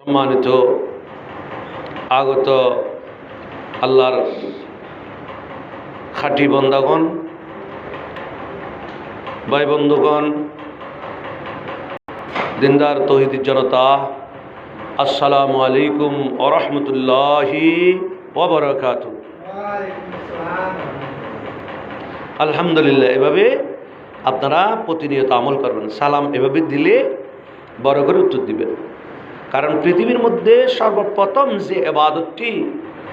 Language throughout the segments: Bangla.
সম্মানিত আগত আল্লাহর খাঁটি বন্দাগণ, ভাই বন্ধুগণ, দিনদার তৌহিদি জনতা, আসসালামু আলাইকুম ওয়া রাহমাতুল্লাহি ওয়া বারাকাতুহু। আলহামদুলিল্লাহ। এভাবে আপনারা প্রতিনিয়ত আমল করবেন। সালাম এভাবে দিলে বড় করে উত্তর দিবেন। কারণ পৃথিবীর মধ্যে সর্বপ্রথম যে ইবাদতটি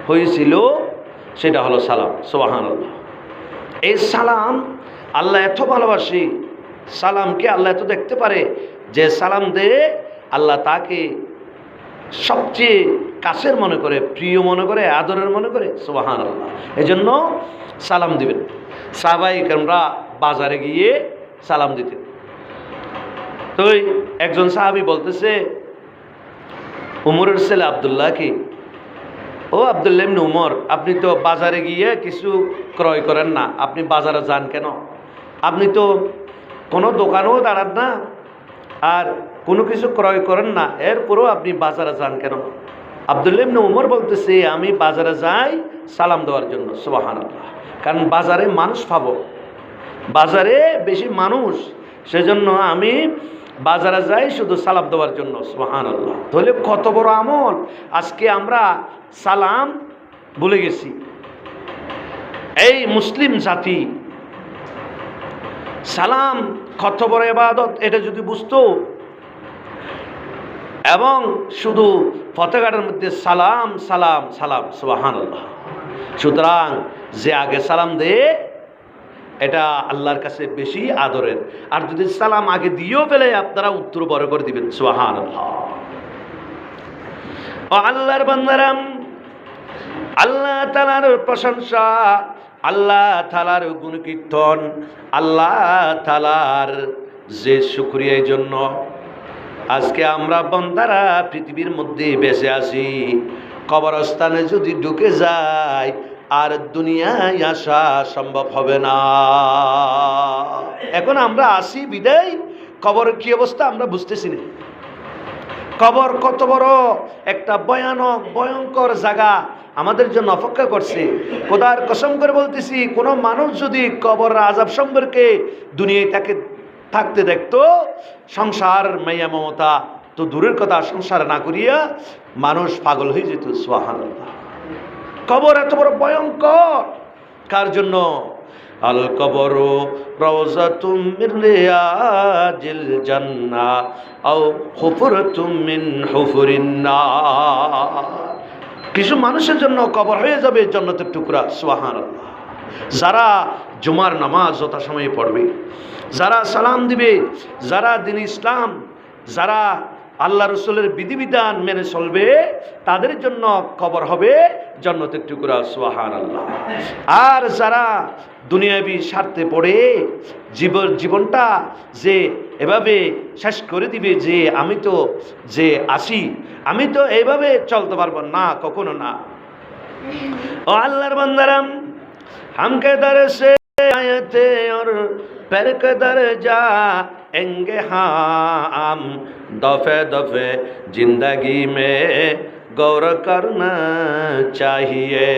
হয়েছিল সেটা হলো সালাম। সুবহানাল্লাহ। এই সালাম আল্লাহ এত ভালোবাসে, সালামকে আল্লাহ এত দেখতে পারে যে সালাম দিয়ে আল্লাহ তাকে সবচেয়ে কাছের মনে করে, প্রিয় মনে করে, আদরের মনে করে। সুবহানাল্লাহ। এজন্য সালাম দিবেন। সাহাবায়ে কেরামরা বাজারে গিয়ে সালাম দিতেন। তো একজন সাহাবী বলতেছে উমরের ছেলে আব্দুল্লাহ কি, ও আব্দুল্লাহ ইবনে উমর, আপনি তো বাজারে গিয়ে কিছু ক্রয় করেন না, আপনি বাজারে যান কেন? আপনি তো কোনো দোকানেও দাঁড়ান না আর কোনো কিছু ক্রয় করেন না, এরপরেও আপনি বাজারে যান কেন? আব্দুল্লাহ ইবনে উমর বলতেছে, আমি বাজারে যাই সালাম দেওয়ার জন্য। সুবহানাল্লাহ। কারণ বাজারে মানুষ পাবো, বাজারে বেশি মানুষ, সেজন্য আমি বাজারে যাই শুধু সালাম দেওয়ার জন্য। সুবহানাল্লাহ। তাহলে কত বড় আমল! আজকে আমরা সালাম ভুলে গেছি। এই মুসলিম জাতি সালাম কত বড় ইবাদত এটা যদি বুঝতো, এবং শুধু পতাকার মধ্যে সালাম সালাম সালাম, সুবহানাল্লাহ। সুতরাং যে আগে সালাম দেয় এটা আল্লাহর কাছে বেশি আদরের। আর যদি সালাম আগে দিয়েও ফেলে আপনারা উত্তর বড় করে দিবেন। সুবহানাল্লাহ। ও আল্লাহর বান্দারা, আল্লাহ তাআলার প্রশংসা, আল্লাহ তাআলার গুণকীর্তন, আল্লাহ তাআলার যে শুকরিয়ার জন্য আজকে আমরা বান্দারা পৃথিবীর মধ্যে বেঁচে আছি। কবরস্থানে যদি ঢুকে যায় আর দুনিয়ায় আসা সম্ভব হবে না। এখন আমরা আসি বিদায়, কবরের কি অবস্থা আমরা বুঝতেছি না। কবর কত বড় একটা ভয়ানক ভয়ঙ্কর জায়গা আমাদের জন্য অপেক্ষা করছে। খোদার কসম করে বলতেছি, কোনো মানুষ যদি কবর আযাব সম্পর্কে দুনিয়ায় তাকে থাকতে দেখতো, সংসার মাইয়া মমতা তো দূরের কথা, সংসার না করিয়া মানুষ পাগল হয়ে যেত। সুবহানাল্লাহ। কবর এত বড় ভয়ঙ্কর কার জন্য? আল কবরু রাওযাতুম মিন রিয়াজিল জান্নাহ আও হুফরাতুম মিন হুফুরিন নার। কিছু মানুষের জন্য কবর হয়ে যাবে জান্নাতের টুকরা। সুবহানাল্লাহ। যারা জুমার নামাজ যথাসময়ে পড়বে, যারা সালাম দিবে, যারা দ্বীন ইসলাম, যারা আল্লাহ রসুলের বিধিবিধান মেনে চলবে, তাদের জন্য কবর হবে জান্নাতের টুকরা। সুবহানাল্লাহ। আর যারা দুনিয়াবি স্বার্থে পড়ে জীবনটা যে এভাবে শেষ করে দিবে যে আমি তো যে আসি, আমি তো এইভাবে চলতে পারবো না, কখনো না। ও আল্লাহর বান্দারা, हमके दर से आए थे और पैर के दर जाएंगे हम, दफे दफे जिंदगी में गौर करना चाहिए।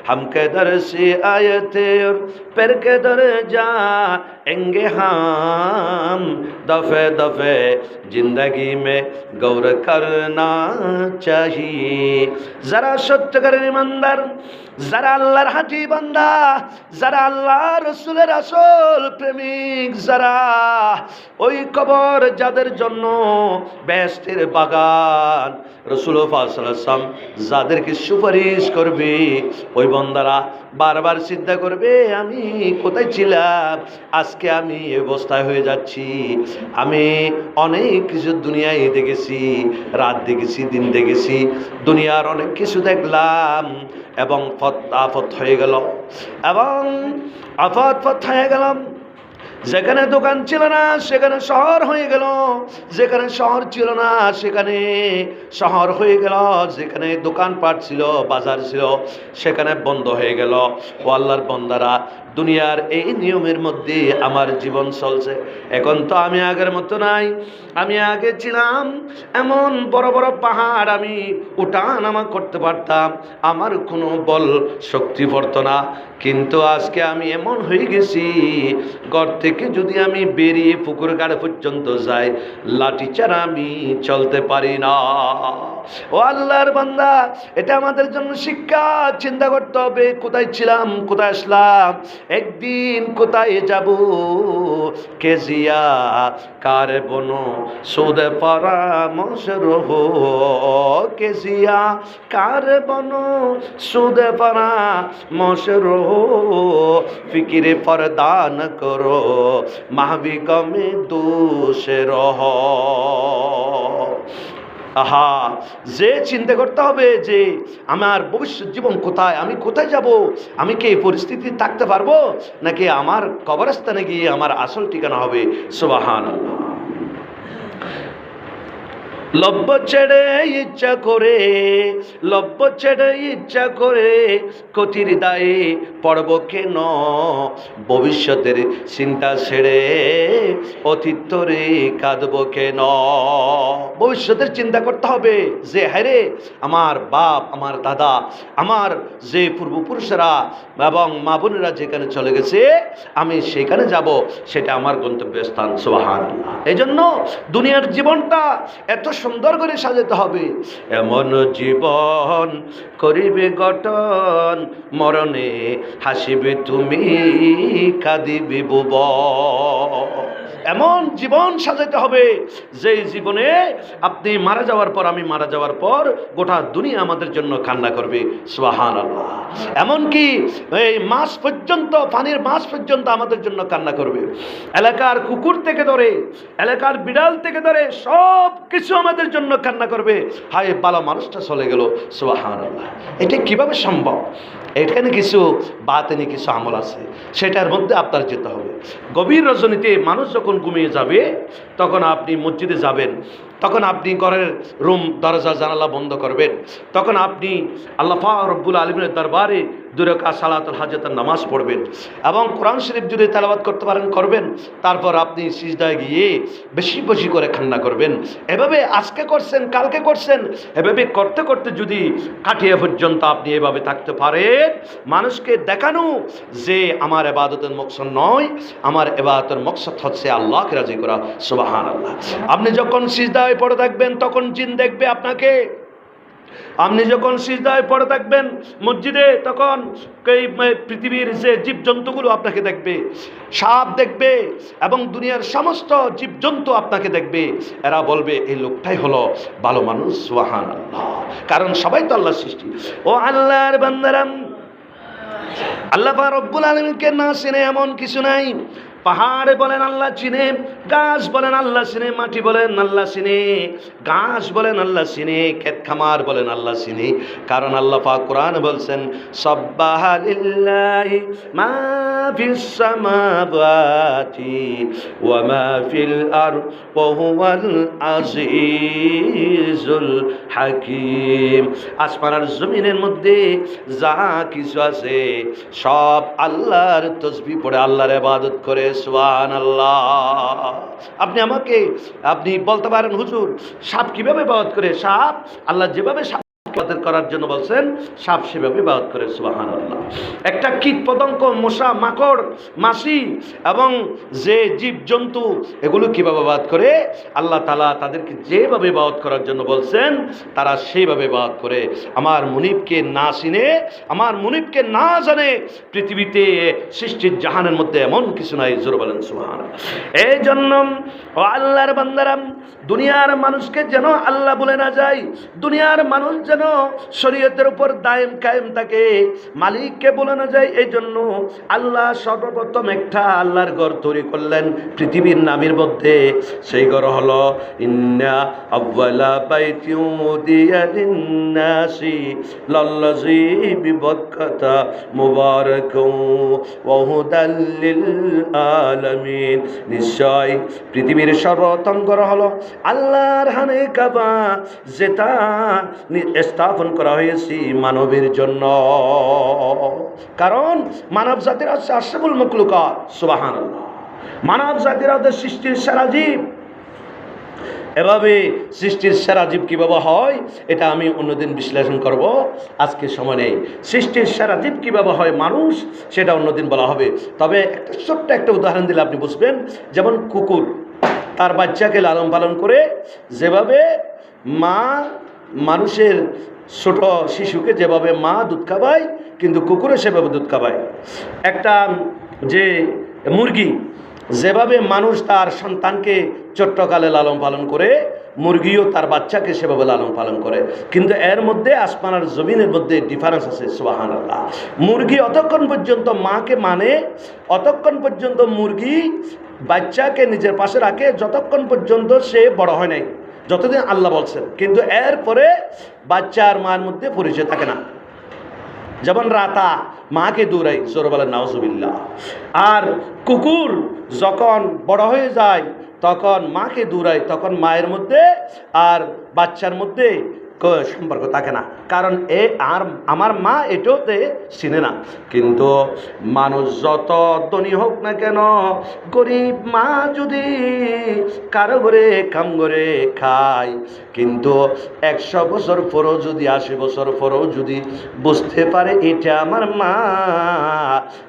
हम के दर से आए थे और पैर के दर जाएंगे हम, दफे दफे जिंदगी में गौर करना चाहिए। जरा सत्यकर ईमानदार, যারা আল্লাহর হাজি বান্দা, যারা আল্লাহ রসুলের আসল প্রেমিক, যারা ওই কবর যাদের জন্য বেহেশতের বাগান রাসূলুল্লাহ সাল্লাল্লাহু আলাইহি ওয়াসাল্লাম যাদেরকে সুপারিশ করবে, ওই বান্দারা বারবার চিন্তা করবে আমি কোথায় ছিলাম, আজকে আমি এই অবস্থায় হয়ে যাচ্ছি। আমি অনেক কিছু দুনিয়ায় দেখেছি, রাত দেখেছি, দিন দেখেছি, দুনিয়ার অনেক কিছু দেখলাম এবং আফত হয়ে গেল, এবং আফত হয়ে গেলাম। যেখানে দোকান ছিল না সেখানে শহর হয়ে গেল, যেখানে শহর ছিল না সেখানে শহর হয়ে গেল, যেখানে দোকানপাট ছিল, বাজার ছিল, সেখানে বন্ধ হয়ে গেল। ও আল্লাহর বান্দারা, দুনিয়ার এই নিয়মের মধ্যে আমার জীবন চলছে। এখন তো আমি আগের মতো নাই। আমি আগে ছিলাম এমন বড় বড় পাহাড় আমি ওঠানামা করতে পারতাম, আমার কোনো বল শক্তি পড়তো না। কিন্তু আজকে আমি এমন হয়ে গেছি, ঘর থেকে যদি আমি বেরিয়ে পুকুর গাড়ে পর্যন্ত যাই, লাঠি ছাড়া আমি চলতে পারি না। ও আল্লাহর বান্দা, এটা আমাদের জন্য শিক্ষা। চিন্তা করতে হবে, কোথায় ছিলাম, কোথায় আসলাম, একদিন কোথায় যাব। কেজিয়া কার বনো সুদে পরামর্শ রহো, কেজিয়া কার বনো সুদে পরামর্শ রহো, ফিকিরে পরদান করো মাহবি কমে দোষে রহ। আহা, যে চিন্তা করতে হবে যে আমার ভবিষ্যৎ জীবন কোথায়, আমি কোথায় যাব, আমি কি এই পরিস্থিতি থাকতে পারবো, নাকি আমার কবরস্থানে গিয়ে আমার আসল ঠিকানা হবে। সুবহানাল্লাহ। লব্য ছেড়ে ইচ্ছা করে, লব্য ছেড়ে ইচ্ছা করে, কতির দায়ে পড়ব কেন, ভবিষ্যতের চিন্তা ছেড়ে অতীতরে কাঁদব কেন। ভবিষ্যতের চিন্তা করতে হবে যে হ্যারে আমার বাপ, আমার দাদা, আমার যে পূর্বপুরুষেরা এবং মা বোনেরা যেখানে চলে গেছে, আমি সেখানে যাব, সেটা আমার গন্তব্যস্থান। সুবহানাল্লাহ। এই জন্য দুনিয়ার জীবনটা এত সুন্দর করে সাজাতে হবে। এমন জীবন করিবে গঠন, মরণে হাসিবে তুমি, কাঁদিবে ভুবন। এমন জীবন সাজাতে হবে যে জীবনে আপনি মারা যাওয়ার পর, আমি মারা যাওয়ার পর গোটা দুনিয়া আমাদের জন্য কান্না করবে। সুবহানাল্লাহ। এমনকি এই মাছ পর্যন্ত, পানির মাছ পর্যন্ত আমাদের জন্য কান্না করবে। এলাকার কুকুর থেকে ধরে, এলাকার বিড়াল থেকে ধরে সব কিছু আমাদের জন্য কান্না করবে, হায় ভালো মানুষটা চলে গেল। সুবহানাল্লাহ। এটা কিভাবে সম্ভব? এখানে কিছু বাতেনি কিছু আমল আছে, সেটার মধ্যে আপনার যেতে হবে। গভীর রজনীতে মানুষ যখন ঘুমিয়ে যাবে, তখন আপনি মসজিদে যাবেন, তখন আপনি ঘরের রুম দরজা জানালা বন্ধ করবেন, তখন আপনি আল্লাহ পাক রব্বুল আলামিনের দরবারে 2 রাকাত সালাতুল হাজতের নামাজ পড়বেন এবং কোরআন শরীফ যদি তেলাওয়াত করতে পারেন করবেন। তারপর আপনি সিজদায় গিয়ে বেশি বেশি করে কান্না করবেন। এভাবে আজকে করছেন, কালকে করছেন, এভাবে করতে করতে যদি কাটিয়ে পর্যন্ত আপনি এভাবে থাকতে পারেন, মানুষকে দেখানো যে আমার ইবাদতের মকসদ নয়, আমার ইবাদতের মকসদ হচ্ছে আল্লাহকে রাজি করা। সুবহানাল্লাহ। আপনি যখন সিজদায় পড়ে থাকবেন, তখন জিন দেখবে আপনাকে। আপনি যখন সিজদায় পড়ে থাকবেন মসজিদে, তখন এই পৃথিবীর যে জীবজন্তুগুলো আপনাকে দেখবে, সাপ দেখবে এবং দুনিয়ার সমস্ত জীবজন্তু আপনাকে দেখবে। এরা বলবে এই লোকটাই হলো ভালো মানুষ। সুবহানাল্লাহ। কারণ সবাই তো আল্লাহর সৃষ্টি। ও আল্লাহর বান্দারা, আল্লাহ পাক রব্বুল আলামিনকে না চিনে এমন কিছু নাই। পাহাড়ে বলেন আল্লাহ চিনে, গাছ বলেন আল্লাহ চিনে, মাটি বলেন আল্লাহ চিনে, গাছ বলেন আল্লাহ চিনে, ক্ষেত খামার বলেন আল্লাহ চিনে। কারণ আল্লাহ পাক কোরআন বলছেন সাব্বাহা লিল্লাহি মা ফিস সামাওয়াতি ওয়া মা ফিল আরদ ওয়া হুয়াল আজিজুল হাকীম। আসমান আর জমিনের মধ্যে যা কিছু আছে সব আল্লাহর তাসবিহ পড়ে, আল্লাহর ইবাদত করে। সুবহানাল্লাহ। আপনি বলতে পারেন হুজুর সাপ কিভাবে ইবাদত করে? সাপ আল্লাহ যেভাবে ইবাদত করার জন্য বলছেন, সাপ সেভাবে ইবাদত করে। সুবহানাল্লাহ। একটা কীট পতঙ্গ, মশা, মাকড়, মাছি এবং যে জীব জন্তু, এগুলো কিভাবে ইবাদত করে? আল্লাহ তাআলা তাদেরকে যেভাবে ইবাদত করার জন্য বলছেন, তারা সেইভাবে ইবাদত করে। আমার মুনিবকে না চিনে, আমার মুনিবকে না জানে, পৃথিবীতে সৃষ্টির জাহানের মধ্যে এমন কিছু নাই। জোরে বলেন সুবহানাল্লাহ। এই জন্য ও আল্লাহর বান্দারা, দুনিয়ার মানুষকে যেন আল্লাহ বলে না যায়, দুনিয়ার মানুষ যেন শরীয়তের উপর দায়েম কায়েম থাকে, মালিককে বলে না যায়। এই জন্য আল্লাহ সর্বপ্রথম একটা আল্লাহর ঘর তৈরি করলেন পৃথিবীর নামের মধ্যে। সেই ঘর হলো ইন্না আউয়ালা বাইতিন উদিয়া লিন-নাসি লাল্লাযী বিবাক্কাতা মুবারাকান ওয়া হুদাল লিল আলামিন। নিশ্চয় পৃথিবীর সর্বপ্রথম ঘর হলো আল্লাহর হানে কাবা, যেটা স্থাপন করা হয়েছে মানবের জন্য। কারণ মানব জাতির হচ্ছে আশরাফুল মাখলুকাত, সুবহানাল্লাহ। মানব জাতির হচ্ছে সৃষ্টির সেরা জীব। এভাবে সৃষ্টির সেরা জীব কীভাবে হয় এটা আমি অন্যদিন বিশ্লেষণ করব, আজকে সময় নেই। সৃষ্টির সেরা জীব কীভাবে হয় মানুষ, সেটা অন্যদিন বলা হবে। তবে একটা ছোট্ট একটা উদাহরণ দিলে আপনি বুঝবেন। যেমন কুকুর তার বাচ্চাকে লালন পালন করে, যেভাবে মা মানুষের ছোট শিশুকে যেভাবে মা দুধ খাওয়ায়, কিন্তু কুকুরে সেভাবে দুধ খাওয়ায়। একটা যে মুরগি যেভাবে মানুষ তার সন্তানকে ছোট্টকালে লালন পালন করে, মুরগিও তার বাচ্চাকে সেভাবে লালন পালন করে। কিন্তু এর মধ্যে আসমান আর জমিনের মধ্যে ডিফারেন্স আছে, সুবহানাল্লাহ। মুরগি অতক্ষণ পর্যন্ত মাকে মানে, অতক্ষণ পর্যন্ত মুরগি বাচ্চাকে নিজের পাশে রাখে যতক্ষণ পর্যন্ত সে বড় হয় নাই, যতদিন আল্লাহ বলছেন। কিন্তু এরপরে বাচ্চা আর মার মধ্যে পরিচয় থাকে না। যেমন রাতা মাকে দৌড়াই, জোরে বলেন নাউজুবিল্লাহ। আর কুকুর যখন বড় হয়ে যায় তখন মাকে দৌড়ায়, তখন মায়ের মধ্যে আর বাচ্চার মধ্যে সম্পর্ক থাকে না, কারণ এ আর আমার মা এটাতে চিনে না। কিন্তু মানুষ যত ধনী হোক না কেন, গরিব মা যদি কারো ঘরে কাম করে খায়, কিন্তু 100 বছর পরেও যদি 80 বছর পরেও যদি বুঝতে পারে এটা আমার মা,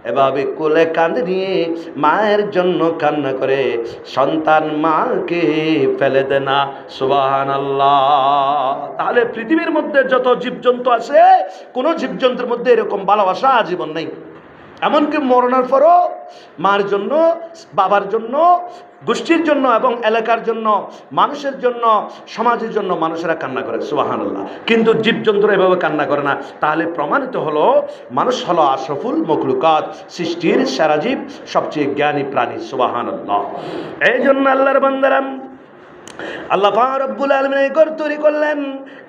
এভাবে কোলে কাঁধে নিয়ে মায়ের জন্য কান্না করে, সন্তান মাকে ফেলে দেয় না, সুবহানাল্লাহ। তাহলে পৃথিবীর মধ্যে যত জীবজন্তু আছে, কোন জীবজন্তুর মধ্যে এরকম ভালোবাসা আজীবন নেই। এমনকি মরণের পরও মার জন্য, বাবার জন্য, গোষ্ঠীর জন্য এবং এলাকার জন্য, মানুষের জন্য, সমাজের জন্য মানুষেরা কান্না করে, সুবহানাল্লাহ। কিন্তু জীবজন্তুরা এভাবে কান্না করে না। তাহলে প্রমাণিত হলো মানুষ হলো আশরাফুল মাখলুকাত, সৃষ্টির সেরা জীব, সবচেয়ে জ্ঞানী প্রাণী, সুবহানাল্লাহ। এই জন্য আল্লাহর বান্দারা, আল্লাহ পাক রব্বুল আলামিন এই ঘর তৈরি করলেন,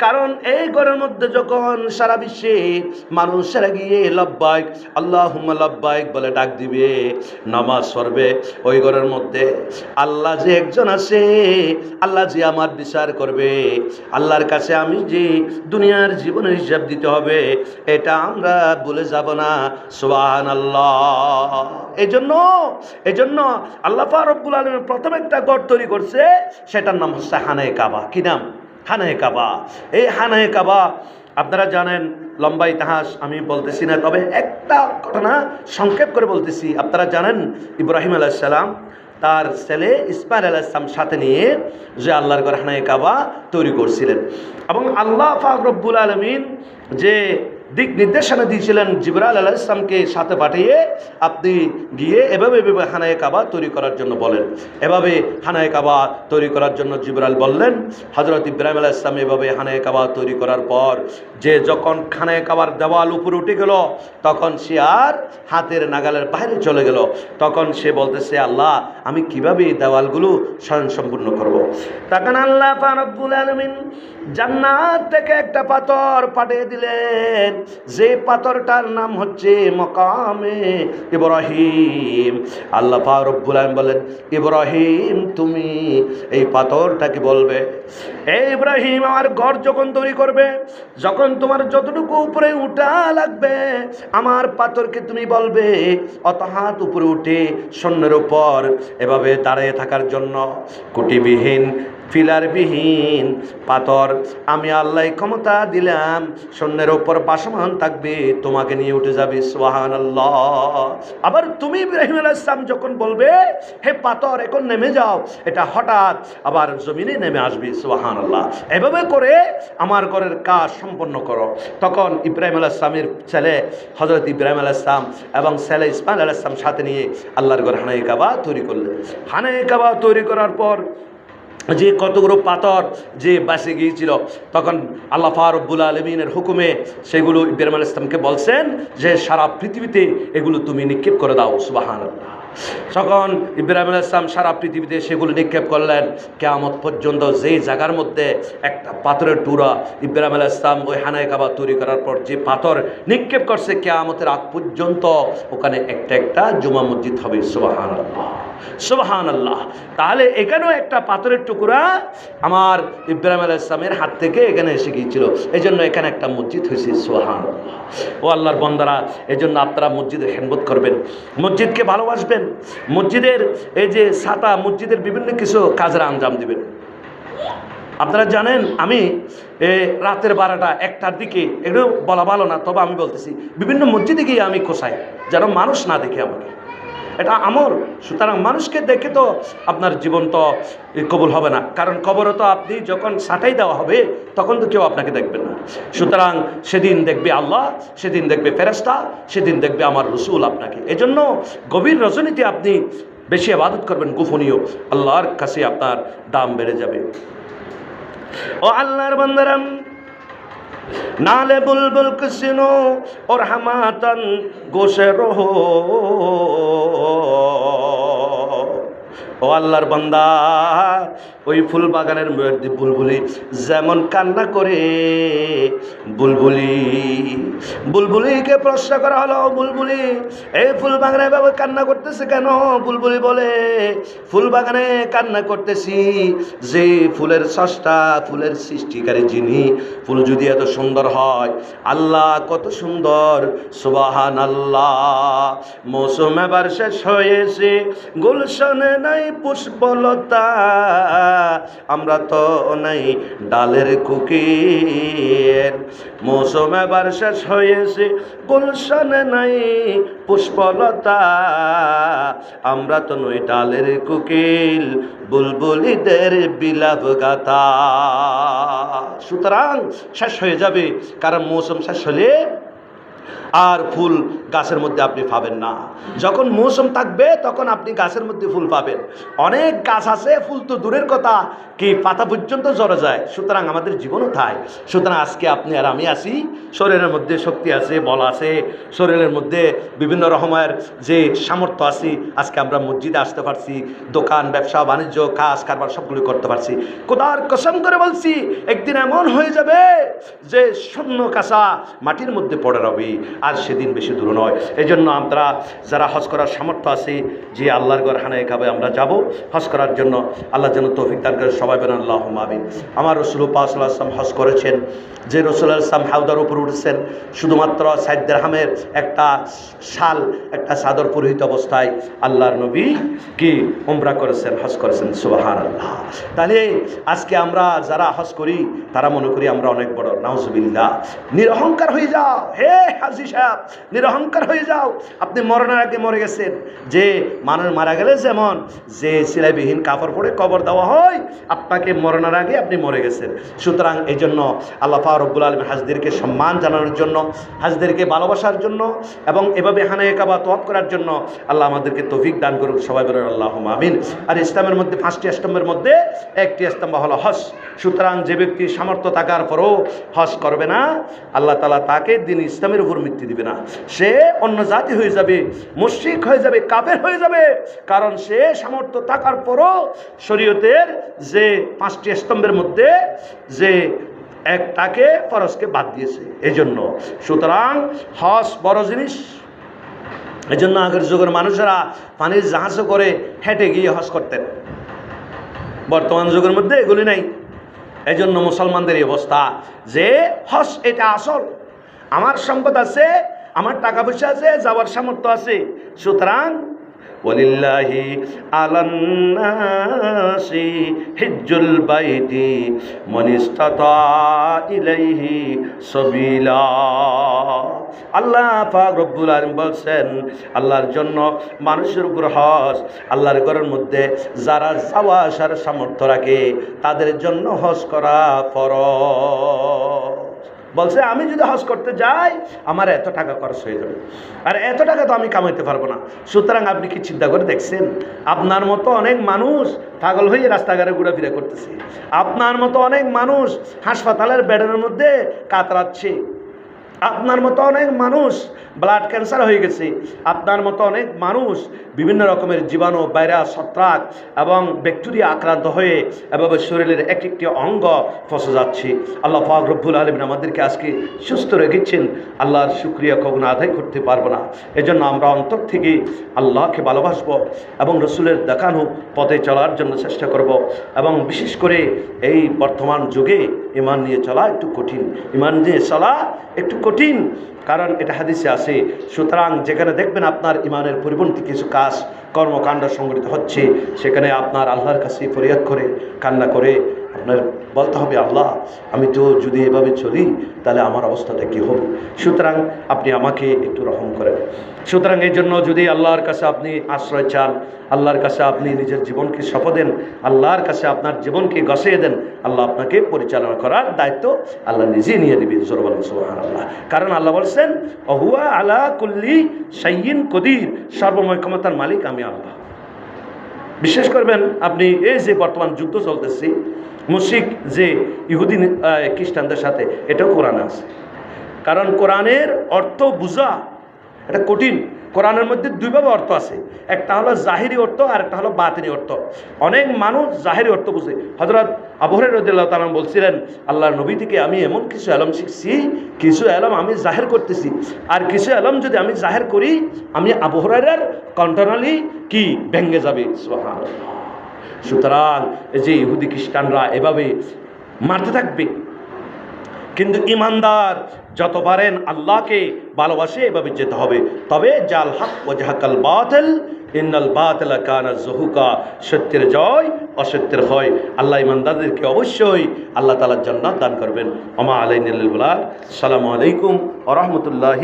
কারণ এই ঘরের মধ্যে যখন সারা বিশ্বে মানুষেরা গিয়ে লব্বাইক আল্লাহুম্মা লব্বাইক বলে ডাক দিবে, নামাজ পড়বে, ওই ঘরের মধ্যে আল্লাহ যে একজন আছে, আল্লাহ যে আমার বিচার করবে, আল্লাহর কাছে আমি যে দুনিয়ার জীবনের হিসাব দিতে হবে, এটা আমরা ভুলে যাব না, সুবহানাল্লাহ। এজন্য আল্লাহ পাক রব্বুল আলামিন প্রথম একটা ঘর তৈরি করছে, সেটার নাম হচ্ছে খানায়ে কাবা। কি নাম? খানায়ে কাবা। এই খানায়ে কাবা আপনারা জানেন, লম্বা ইতিহাস আমি বলতেছি না, তবে একটা ঘটনা সংক্ষেপ করে বলতেছি। আপনারা জানেন ইব্রাহিম আলাইহিস সালাম তার ছেলে ইসমাইল আলাইহিস সালাম সাথে নিয়ে যে আল্লাহর ঘর খানায়ে কাবা তৈরি করছিলেন, এবং আল্লাহ পাক রব্বুল আলামিন যে দিক নির্দেশনা দিয়েছিলেন জিবরাইল আলাইহিস সালামকে সাথে পাঠিয়ে, আপনি গিয়ে এভাবে খানায়ে কাবা তৈরি করার জন্য বলেন। এভাবে খানায়ে কাবা তৈরি করার জন্য জিবরাইল বললেন। হযরত ইব্রাহিম আলাইহিস সালাম এভাবে খানায়ে কাবা তৈরি করার পর যে যখন খানায়ে কাবার দেওয়াল উপরে উঠে গেল, তখন সে আর হাতের নাগালের বাইরে চলে গেল। তখন সে বলতেছে, আল্লাহ আমি কিভাবে এই দেওয়ালগুলো স্বয়ংসম্পূর্ণ করব। তখন আল্লাহ পাক রব্বুল আলামিন জান্নাত থেকে একটা পাথর পাঠিয়ে দিলেন, যে পাথরটার নাম হচ্ছে মকামে ইব্রাহিম। আল্লাহ পাক রব্বুল আলামিন বলেন, ইব্রাহিম তুমি এই পাথরটাকে বলবে, এই ইব্রাহিম আমার ঘর যখন তৈরি করবে, যখন তোমার যতটুকু উপরে উঠা লাগবে, আমার পাথরকে তুমি বলবে অত হাত উপরে উঠে শূন্যের উপর এভাবে দাঁড়িয়ে থাকার জন্য। কুটিবিহীন, ফিলারবিহীন পাথর আমি আল্লাহ ক্ষমতা দিলাম, শূন্যের উপর বাসমান থাকবে, তোমাকে নিয়ে উঠে যাবে, সুবহানাল্লাহ। আবার তুমি ইব্রাহিম আলাইহিস সালাম যখন বলবে, হে পাথর এখন নেমে যাও, এটা হঠাৎ আবার জমিনে নেমে আসবে, সুবহানাল্লাহ। এভাবে করে আমার ঘরের কাজ সম্পন্ন করো। তখন ইব্রাহিম আলাইহিস সালামের ছেলে হযরত ইব্রাহিম আলাইহিস সালাম এবং ছেলে ইসমাইল আলাইহিস সালাম সাথে নিয়ে আল্লাহর ঘর খানায়ে কাবা তৈরি করলেন। খানায়ে কাবা তৈরি করার পর যে কতগুলো পাথর যে বাসে গিয়েছিল, তখন আল্লাহ পাক রব্বুল আলামিনের হুকুমে সেগুলো ইব্রাহিম আলাইহিস সালামকে বলছেন যে সারা পৃথিবীতে এগুলো তুমি নিক্ষেপ করে দাও, সুবহানাল্লাহ। তখন ইব্রাহিম আলাইহিস সালাম সারা পৃথিবীতে সেগুলো নিক্ষেপ করলেন। কিয়ামত পর্যন্ত যেই জায়গার মধ্যে একটা পাথরের টুকরা ইব্রাহিম আলাইহিস সালাম ওই খানায়ে কাবা তৈরি করার পর যে পাথর নিক্ষেপ করছে, কিয়ামতের আগ পর্যন্ত ওখানে একটা একটা জুমা মসজিদ হবে, সুবহানাল্লাহ। সুবহানাল্লাহ। তাহলে এখানেও একটা পাথরের টুকরা আমার ইব্রাহিম আলাইহিস সালামের হাত থেকে এখানে এসে গিয়েছিল, এই জন্য এখানে একটা মসজিদ হয়েছে। সুবহানাল্লাহ। ও আল্লাহর বান্দারা, এই জন্য আপনারা মসজিদের খেদমত করবেন, মসজিদকে ভালোবাসবেন, মসজিদের এই যে ছাতা, মসজিদের বিভিন্ন কিছু কাজের আঞ্জাম দিবেন। আপনারা জানেন আমি রাতের 12টা 1টার দিকে, এগুলো বলা ভালো না, তবে আমি বলতেছি বিভিন্ন মসজিদে গিয়ে আমি কোসাই যেন মানুষ না দেখে আমাকে, এটা আমল। সুতরাং মানুষকে দেখে তো আপনার জীবন তো কবুল হবে না, কারণ কবরে তো আপনি যখন সাঁটাই দেওয়া হবে তখন তো কেউ আপনাকে দেখবেন না। সুতরাং সেদিন দেখবে আল্লাহ, সেদিন দেখবে ফেরেশতা, সেদিন দেখবে আমার রসুল আপনাকে। এজন্য গভীর রজনীতে আপনি বেশি ইবাদত করবেন, গোপনীয়, আল্লাহর কাছে আপনার দাম বেড়ে যাবে। ও আল্লাহর বান্দারা, নালে বুলবুল কিসনো और हमातन गोशे रहो। ও আল্লাহর বান্দা, ওই ফুল বাগানের মধ্যে বুলবুলি যেমন কান্না করে, বুলবুলিকে প্রশ্ন করা হলো, বুলবুলি এই ফুল বাগানে এভাবে কান্না করতেছে কেন? বুলবুলি বলে, ফুল বাগানে কান্না করতেছি যে ফুলের স্রষ্টা, ফুলের সৃষ্টিকারী যিনি, ফুল যদি এত সুন্দর হয়, আল্লাহ কত সুন্দর, সুবহানাল্লাহ। মৌসুম এবার শেষ হয়েছে, গুলশনে নাই পুষ্পলতা, আমরা তো নাই ডালের কুকির। মৌসুম এবার শেষ হয়েছে, গুলশনে নাই পুষ্পলতা, আমরা তো নই ডালের কুকিল, বুলবুলিদের বিলাপ গাথা। সুতরাং শেষ হয়ে যাবে, কারণ মৌসুম শেষ হলে আর ফুল গাছের মধ্যে আপনি পাবেন না। যখন মৌসুম থাকবে তখন আপনি গাছের মধ্যে ফুল পাবেন। অনেক গাছ আছে, ফুল তো দূরের কথা, কি পাতা পর্যন্ত ঝরে যায়। সুতরাং আমাদের জীবনও তাই। সুতরাং আজকে আপনি আর আমি আছি, শরীরের মধ্যে শক্তি আছে, বল আছে, শরীরের মধ্যে বিভিন্ন রকমের যে সামর্থ্য আছে, আজকে আমরা মসজিদে আসতে পারছি, দোকান, ব্যবসা বাণিজ্য, কাজ কারবার সবগুলো করতে পারছি। খোদার কসম করে বলছি, একদিন এমন হয়ে যাবে যে শূন্য কাঁচা মাটির মধ্যে পড়ে রবে, আর সেদিন বেশি দূর নয়। এই জন্য আমরা যারা হজ করার সামর্থ্য আছে, যে আল্লাহর ঘর খানায় কাবে আমরা যাব হজ করার জন্য, আল্লাহ যেন তৌফিক দান করে। সবাই বলেন আল্লাহুম্মা আমিন। আমার রাসূল পাক সাল্লাল্লাহু আলাইহি ওয়াসাল্লাম হজ করেছেন, যে রাসূল সাল্লাল্লাহু আলাইহি ওয়াসাল্লাম হাউদার উপর উঠেছেন, শুধুমাত্র 60 দিরহামের একটা শাল, একটা চাদর পরিহিত অবস্থায় আল্লাহর নবী কি উমরা করেছেন, হজ করেছেন। সুবহানাল্লাহ। তাহলে আজকে আমরা যারা হজ করি তারা মনে করি আমরা অনেক বড়, নাউজুবিল্লাহ। নিরহংকার হয়ে যাও হে হাজী সাহেব, নিরহংকার হয়ে যাও। আপনি মরণের আগে মরে গেছেন। যে মানুষ মারা গেলে যেমন যে সিলাইবিহীন কাপড় পরে কবর দেওয়া হয়, আপনাকে মরণের আগে আপনি মরে গেছেন। সুতরাং এই জন্য আল্লাহ পাক রব্বুল আলামিন হাজদেরকে সম্মান জানানোর জন্য, হাজদেরকে ভালোবাসার জন্য এবং এভাবে খানায়ে কাবা তওয়াফ করার জন্য আল্লাহ আমাদেরকে তৌফিক দান করুক। সবাই বলেন আল্লাহুম্মা আমিন। আর ইসলামের মধ্যে 5টি স্তম্ভের মধ্যে একটি স্তম্ভ হলো হজ। সুতরাং যে ব্যক্তি সামর্থ্য থাকার পরও হজ করবে না, আল্লাহ তাআলা তাকে দিন ইসলামের উপর মৃত্যু দিবে না। সে অন্য জাতি হয়ে যাবে, মুশরিক হয়ে যাবে, কাফের হয়ে যাবে, কারণ সে সামর্থ্য থাকার পরও শরীয়তের যে 5টি স্তম্ভের মধ্যে যে একটাকে, ফরজকে বাদ দিয়েছে। এই জন্য সুতরাং হজ বড় জিনিস। এই জন্য আগের যুগের মানুষেরা পানির জাহাজে করে হেঁটে গিয়ে হজ করতেন। বর্তমান যুগের মধ্যে এগুলি নাই। এই জন্য মুসলমানদের এই অবস্থা যে হজ এটা আসল, আমার সম্পদ আছে, আমার টাকা পয়সা আছে, যাওয়ার সামর্থ্য আছে। সুতরাং ওয়ালিল্লাহি আলান নাসি হিজ্জুল বাইতি মান ইসতাতা ইলাইহি সাবিলা। আল্লাহ পাক রব্বুল আলামিন বলছেন, আল্লাহর জন্য মানুষের উপর হজ, আল্লাহর ঘরের মধ্যে যারা যাওয়া আসার সামর্থ্য রাখে তাদের জন্য হজ করা ফরজ। বলছে আমি যদি হজ করতে যাই আমার এত টাকা খরচ হয়ে যাবে, আর এত টাকা তো আমি কামাইতে পারবো না। সুতরাং আপনি কি চিন্তা করে দেখছেন, আপনার মতো অনেক মানুষ পাগল হয়ে রাস্তাঘাটে ঘোরাফেরা করতেছে, আপনার মতো অনেক মানুষ হাসপাতালের বেডের মধ্যে কাতরাচ্ছে, আপনার মতো অনেক মানুষ ব্লাড ক্যান্সার হয়ে গেছে, আপনার মতো অনেক মানুষ বিভিন্ন রকমের জীবাণু, ভাইরাস, ছত্রাক এবং ব্যাকটেরিয়া আক্রান্ত হয়ে এভাবে শরীরের এক একটি অঙ্গ ফসে যাচ্ছে। আল্লাহ পাক রব্বুল আলামিন আমাদেরকে আজকে সুস্থ রেখেছেন, আল্লাহর শুকরিয়া কখনো আদায় করতে পারবো না। এজন্য আমরা অন্তর থেকে আল্লাহকে ভালোবাসবো এবং রসুলের দেখানো পথে চলার জন্য চেষ্টা করব। এবং বিশেষ করে এই বর্তমান যুগে ঈমান নিয়ে চলা একটু কঠিন, ঈমান নিয়ে চলা একটু কঠিন, কারণ এটা হাদিসে আছে। সুতরাং যেখানে দেখবেন আপনার ঈমানের পরিপন্থী কিছু কাজ কর্মকাণ্ড সংঘটিত হচ্ছে, সেখানে আপনার আল্লাহর কাছে ফরিয়াদ করে কান্না করে আপনার বলতে হবে, আল্লাহ আমি তো যদি এভাবে চলি তাহলে আমার অবস্থাটা কী হবে, সুতরাং আপনি আমাকে একটু রহম করেন। সুতরাং এই জন্য যদি আল্লাহর কাছে আপনি আশ্রয় চান, আল্লাহর কাছে আপনি নিজের জীবনকে শপথ দেন, আল্লাহর কাছে আপনার জীবনকে গছিয়ে দেন, আল্লাহ আপনাকে পরিচালনা করার দায়িত্ব আল্লাহ নিজে নিয়ে নেবেন। জোরে বলেন সুবহানাল্লাহ। কারণ আল্লাহ বলছেন ওহুয়া আলা কুল্লি শাইইন কদির, সর্বময় ক্ষমতার মালিক আমি আল্লাহ। বিশ্বাস করবেন আপনি, এই যে বর্তমান যুদ্ধ চলতেছে মুশরিক যে ইহুদি খ্রিস্টানদের সাথে, এটাও কোরআনে আছে। কারণ কোরআনের অর্থ বুঝা এটা কঠিন। কোরআনের মধ্যে দুইভাবে অর্থ আছে, একটা হলো জাহিরি অর্থ আর একটা হলো বাতিনি অর্থ। অনেক মানুষ জাহিরি অর্থ বুঝে। হযরত আবু হুরায়রা রাদিয়াল্লাহু তাআলা বলছিলেন, আল্লাহর নবী থেকে আমি এমন কিছু ইলম শিখছি, কিছু ইলম আমি জাহির করতেছি, আর কিছু ইলম যদি আমি জাহির করি আমি আবু হুরায়রার কণ্ঠনালী কি ভেঙে যাবে। সুবহানাল্লাহ। সুতরাং এই যে ইহুদি খ্রিস্টানরা এভাবে মারতে থাকবে, কিন্তু ইমানদার যত পারেন আল্লাহকে ভালোবাসে এভাবে যেতে হবে। তবে জাল হক ওয়া জাহাকাল বাতিল ইন্নাল বাতিলা কানা যহুকা, সত্যের জয় অসত্যের হয়। আল্লাহ ইমানদারদেরকে অবশ্যই আল্লাহ তাআলা জান্নাত দান করবেন। ওমা আলাইনা ইল্লাল বালাগ। আসসালামু আলাইকুম ওয়া রাহমাতুল্লাহি।